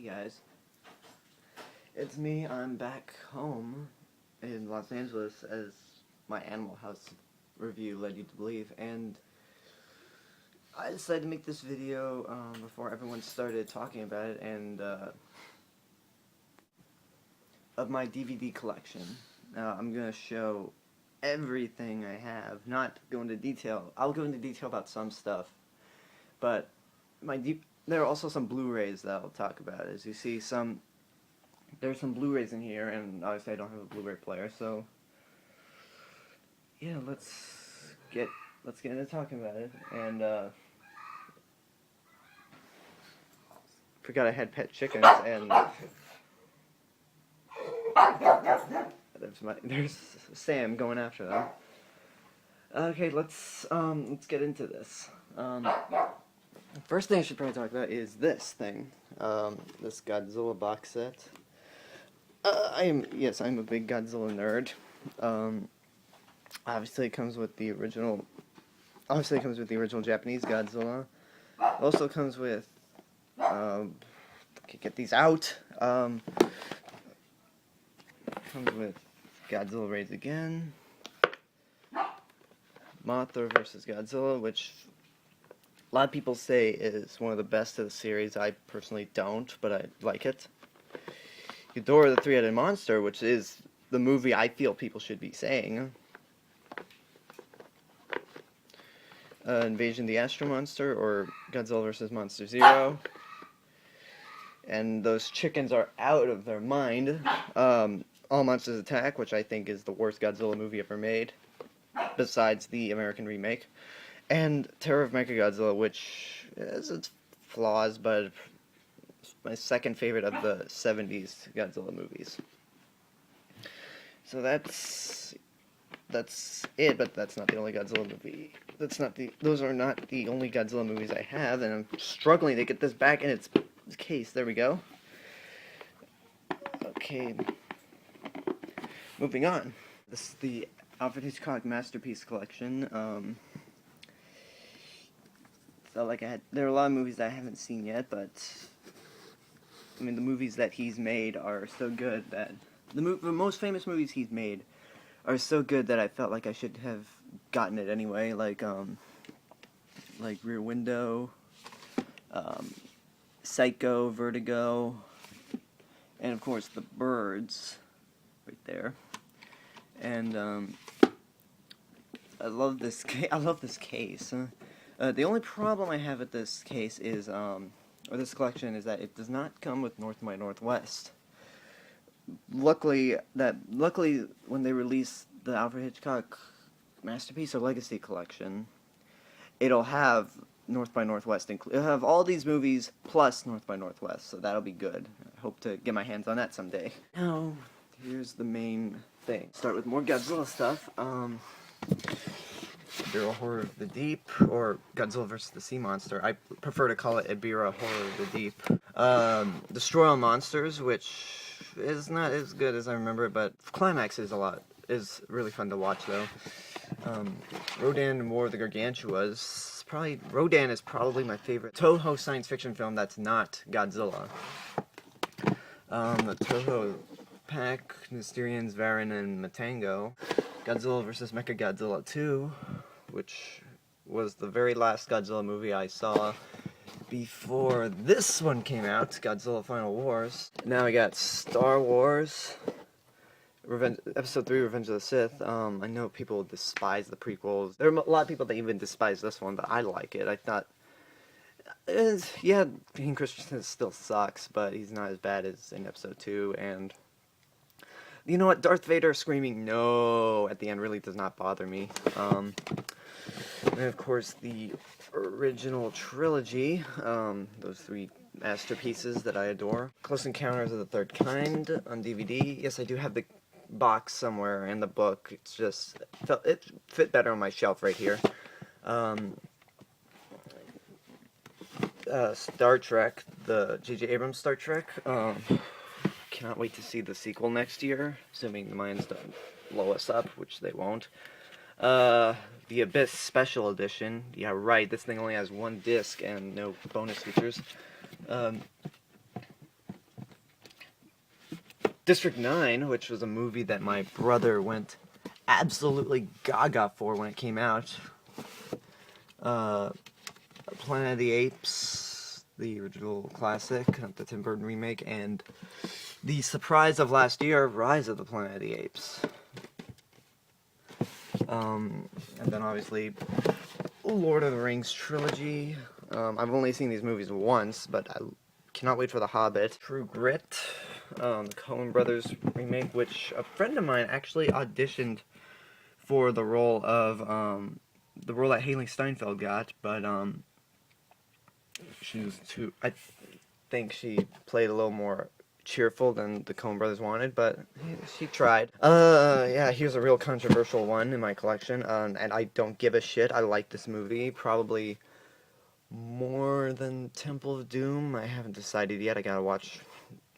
guys, it's me. I'm back home in Los Angeles, as my Animal House review led you to believe, and I decided to make this video before everyone started talking about it, and of my DVD collection. I'm going to show everything I have, not go into detail. I'll go into detail about some stuff, but there are also some Blu-rays that I'll talk about. As you see, there's some Blu-rays in here, and obviously I don't have a Blu-ray player, so yeah, let's get into talking about it. And forgot I had pet chickens, and there's Sam going after them. Okay, let's get into this. First thing I should probably talk about is this thing, this Godzilla box set. I'm a big Godzilla nerd. Obviously it comes with the original Japanese Godzilla. It also comes with, get these out. Comes with Godzilla Raids Again, Mothra vs. Godzilla, which a lot of people say is one of the best of the series. I personally don't, but I like it. Ghidorah the Three-Headed Monster, which is the movie I feel people should be saying. Invasion of the Astro Monster, or Godzilla vs. Monster Zero. And those chickens are out of their mind. All Monsters Attack, which I think is the worst Godzilla movie ever made, besides the American remake. And Terror of Mechagodzilla, which has its flaws, but it's my second favorite of the 70s Godzilla movies. So that's it, but that's not the only Godzilla movie. Those are not the only Godzilla movies I have, and I'm struggling to get this back in its case. There we go. Okay. Moving on. This is the Alfred Hitchcock Masterpiece Collection. Felt like there are a lot of movies that I haven't seen yet, but I mean, the movies that he's made are so good that the most famous movies he's made are so good that I felt like I should have gotten it anyway. Like Rear Window, Psycho, Vertigo, and of course The Birds, right there. And I love this case. The only problem I have with this case is, or this collection, is that it does not come with North by Northwest. Luckily, when they release the Alfred Hitchcock Masterpiece or Legacy Collection, it'll have North by Northwest. It'll have all these movies plus North by Northwest, so that'll be good. I hope to get my hands on that someday. Now, here's the main thing. Start with more Godzilla stuff. Ebirah Horror of the Deep, or Godzilla vs. the Sea Monster. I prefer to call it Ebirah Horror of the Deep. Destroy All Monsters, which is not as good as I remember it, but Climax is really fun to watch, though. Rodan and War of the Gargantuas. Rodan is probably my favorite Toho science fiction film that's not Godzilla. The Toho Pack, Mysterians, Varan, and Matango. Godzilla vs. Mechagodzilla 2, which was the very last Godzilla movie I saw before this one came out, Godzilla Final Wars. Now we got Star Wars, Episode 3, Revenge of the Sith. I know people despise the prequels. There are a lot of people that even despise this one, but I like it. I thought, yeah, Hayden Christensen still sucks, but he's not as bad as in Episode 2, and you know what? Darth Vader screaming "no" at the end really does not bother me. And of course, the original trilogy, those three masterpieces that I adore. Close Encounters of the Third Kind on DVD. Yes, I do have the box somewhere and the book. It's just it fit better on my shelf right here. Star Trek, the J.J. Abrams Star Trek. Cannot wait to see the sequel next year, assuming the mines don't blow us up, which they won't. The Abyss Special Edition. Yeah, right, this thing only has one disc and no bonus features. District 9, which was a movie that my brother went absolutely gaga for when it came out. Planet of the Apes, the original classic, not the Tim Burton remake, and the surprise of last year, Rise of the Planet of the Apes. And then obviously Lord of the Rings trilogy. I've only seen these movies once, but I cannot wait for The Hobbit. True Grit, the Coen Brothers remake, which a friend of mine actually auditioned for the role that Haley Steinfeld got, but she was too. I think she played a little more cheerful than the Coen Brothers wanted, but she tried. Yeah, here's a real controversial one in my collection, and I don't give a shit. I like this movie probably more than Temple of Doom. I haven't decided yet. I gotta watch.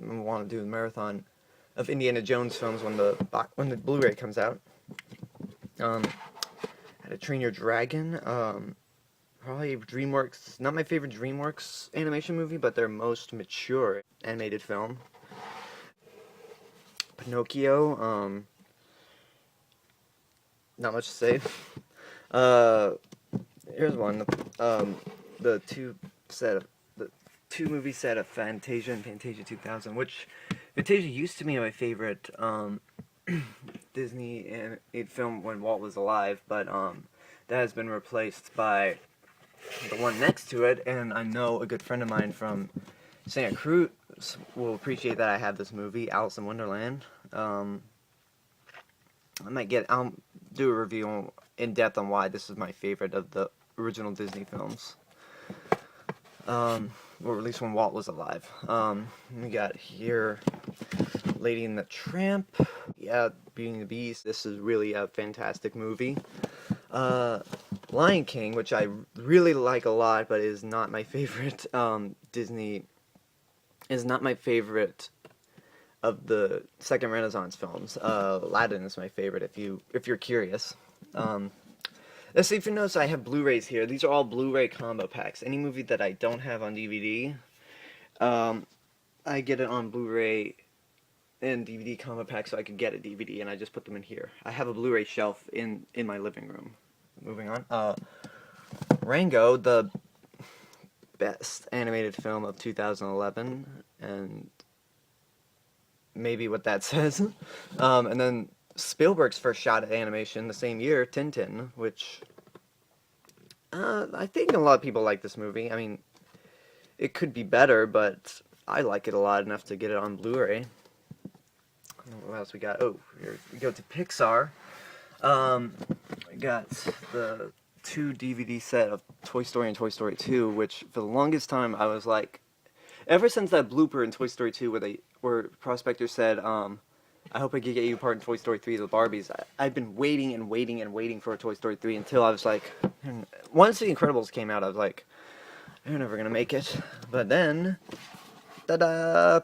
I want to do a marathon of Indiana Jones films when the Blu-ray comes out. How to Train Your Dragon. Probably DreamWorks. Not my favorite DreamWorks animation movie, but their most mature animated film. Pinocchio. Not much to say. Here's one. The two movie set of Fantasia and Fantasia 2000, which Fantasia used to be my favorite Disney animated film when Walt was alive, but that has been replaced by the one next to it, and I know a good friend of mine from Santa Cruz will appreciate that I have this movie, Alice in Wonderland. I'll do a review in depth on why this is my favorite of the original Disney films. Or at least when Walt was alive. We got here Lady and the Tramp. Yeah, Beauty and the Beast. This is really a fantastic movie. Lion King, which I really like a lot, but is not my favorite Disney. Is not my favorite of the Second Renaissance films. Aladdin is my favorite. If you're curious. Let's see if you notice I have Blu-rays here. These are all Blu-ray combo packs. Any movie that I don't have on DVD, I get it on Blu-ray and DVD combo pack so I could get a DVD, and I just put them in here. I have a Blu-ray shelf in my living room. Moving on. Rango, the best animated film of 2011, and maybe what that says. And then Spielberg's first shot at animation the same year, Tintin, which I think a lot of people like this movie. I mean, it could be better, but I like it a lot enough to get it on Blu-ray. What else we got? Oh, here we go to Pixar. We got the 2 DVD set of Toy Story and Toy Story 2, which for the longest time I was like, ever since that blooper in Toy Story 2 where Prospector said, I hope I can get you a part in Toy Story 3 of the Barbies, I've been waiting and waiting and waiting for a Toy Story 3 until I was like, once The Incredibles came out, I was like, they're never gonna make it. But then, ta-da!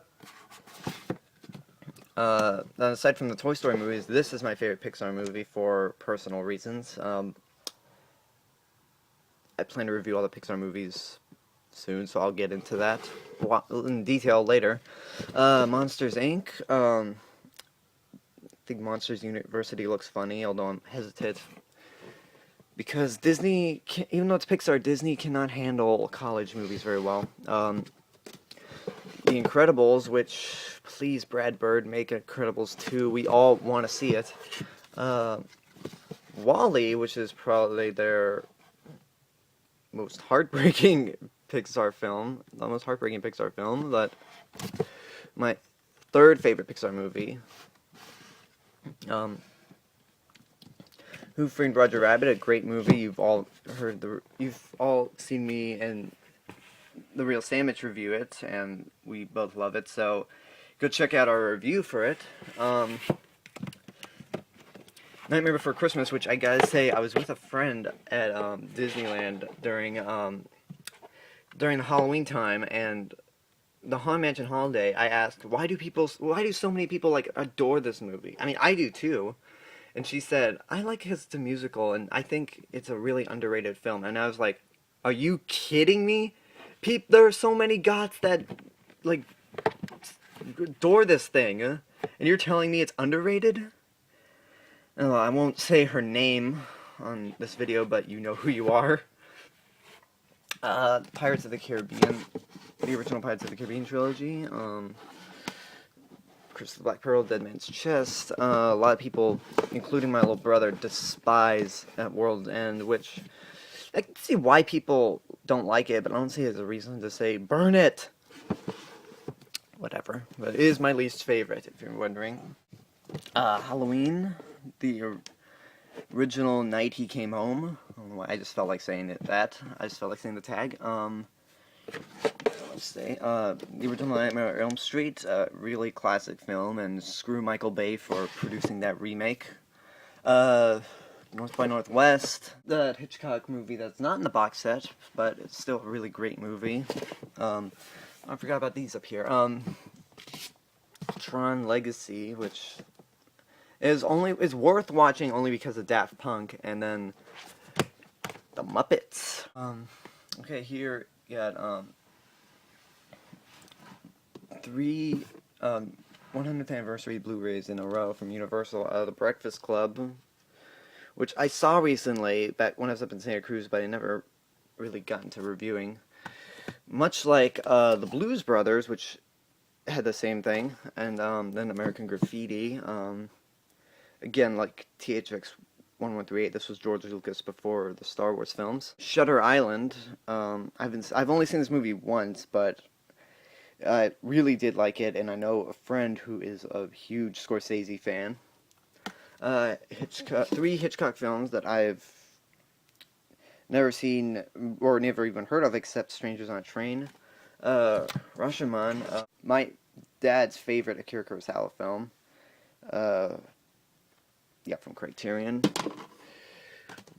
Aside from the Toy Story movies, this is my favorite Pixar movie for personal reasons. I plan to review all the Pixar movies soon, so I'll get into that in detail later. Monsters, Inc. I think Monsters University looks funny, although I'm hesitant. Because Disney, even though it's Pixar, Disney cannot handle college movies very well. The Incredibles, which, please, Brad Bird, make Incredibles 2. We all want to see it. WALL-E, which is probably their most heartbreaking Pixar film. The most heartbreaking Pixar film, but my third favorite Pixar movie. Who Framed Roger Rabbit, a great movie. You've all seen me and The Real Sandwich review it, and we both love it, so go check out our review for it. Nightmare Before Christmas, which I gotta say, I was with a friend at Disneyland during the Halloween time, and the Haunted Mansion Holiday, I asked, why do so many people like adore this movie? I mean, I do too. And she said, I like it because it's a musical, and I think it's a really underrated film. And I was like, are you kidding me? There are so many goths that, like, adore this thing. And you're telling me it's underrated? Oh, I won't say her name on this video, but you know who you are. Pirates of the Caribbean, the original Pirates of the Caribbean trilogy, Curse of the Black Pearl, Dead Man's Chest. A lot of people, including my little brother, despise at World's End, which I can see why people don't like it, but I don't see it as a reason to say, burn it! Whatever. But it is my least favorite, if you're wondering. Halloween, the original Night He Came Home. I don't know why, I just felt like saying that. I just felt like saying the tag. Let's say, the original Nightmare on Elm Street, really classic film, and screw Michael Bay for producing that remake. North by Northwest, the Hitchcock movie that's not in the box set, but it's still a really great movie. I forgot about these up here. Tron Legacy, which is worth watching only because of Daft Punk, and then the Muppets. Okay, here you got 3 100th anniversary Blu-rays in a row from Universal. The Breakfast Club, which I saw recently back when I was up in Santa Cruz, but I never really got into reviewing. Much like the Blues Brothers, which had the same thing, and then American Graffiti. Again, like THX 1138, this was George Lucas before the Star Wars films. Shutter Island. I've only seen this movie once, but I really did like it, and I know a friend who is a huge Scorsese fan. 3 Hitchcock films that I've never seen or never even heard of, except Strangers on a Train. Rashomon, my dad's favorite Akira Kurosawa film. Yeah, from Criterion.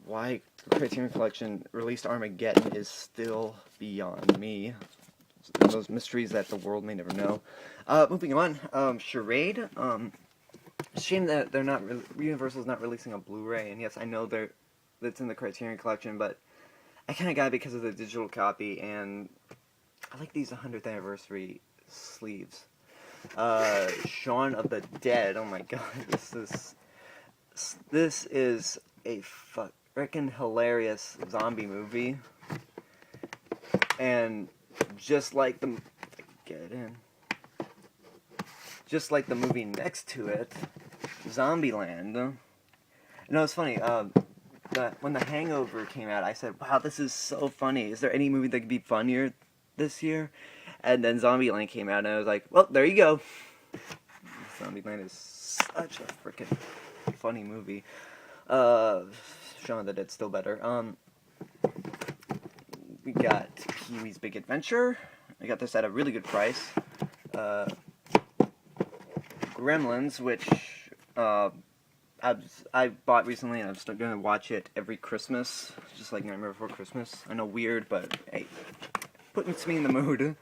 Why the Criterion Collection released Armageddon is still beyond me. It's one of those mysteries that the world may never know. Moving on, Charade. Shame that they're not Universal's not releasing a Blu-ray, and yes, I know it's in the Criterion Collection, but I kind of got it because of the digital copy, and I like these 100th anniversary sleeves. Shaun of the Dead. Oh my god, this is a frickin' hilarious zombie movie, and just like the movie next to it, Zombieland. No, it's funny. When The Hangover came out, I said, "Wow, this is so funny. Is there any movie that could be funnier this year?" And then Zombieland came out, and I was like, "Well, there you go." Zombieland is such a freaking funny movie. Shaun of the Dead's still better. We got Pee-wee's Big Adventure. I got this at a really good price. Gremlins, which I bought recently, and I'm still gonna watch it every Christmas, just like Nightmare Before Christmas. I know, weird, but hey, puts me in the mood.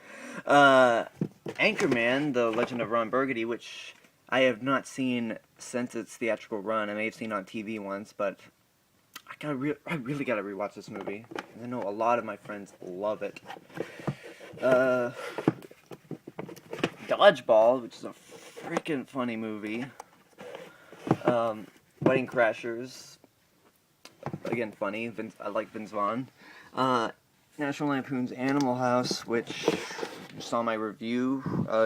Anchorman: The Legend of Ron Burgundy, which I have not seen since its theatrical run. I may have seen it on TV once, but I really gotta rewatch this movie. I know a lot of my friends love it. Dodgeball, which is a freaking funny movie. Wedding Crashers, again funny. I like Vince Vaughn. National Lampoon's Animal House, which you saw my review.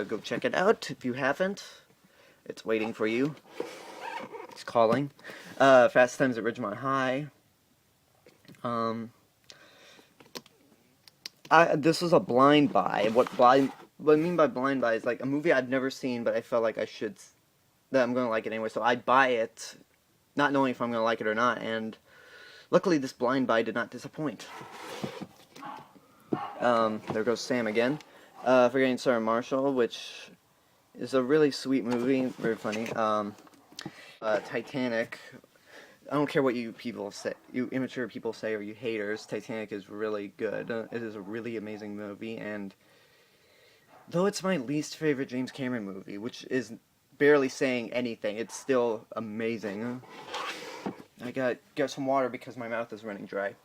Go check it out if you haven't. It's waiting for you. It's calling. Fast Times at Ridgemont High. This was a blind buy. What I mean by blind buy is like a movie I've never seen, but I felt like that I'm gonna like it anyway. So I buy it, not knowing if I'm gonna like it or not. And luckily, this blind buy did not disappoint. There goes Sam again. Forgetting Sarah Marshall, which is a really sweet movie, very funny. Titanic. I don't care what you people say, you immature people say, or you haters. Titanic is really good. It is a really amazing movie, and though it's my least favorite James Cameron movie, which is barely saying anything, it's still amazing. I got some water because my mouth is running dry.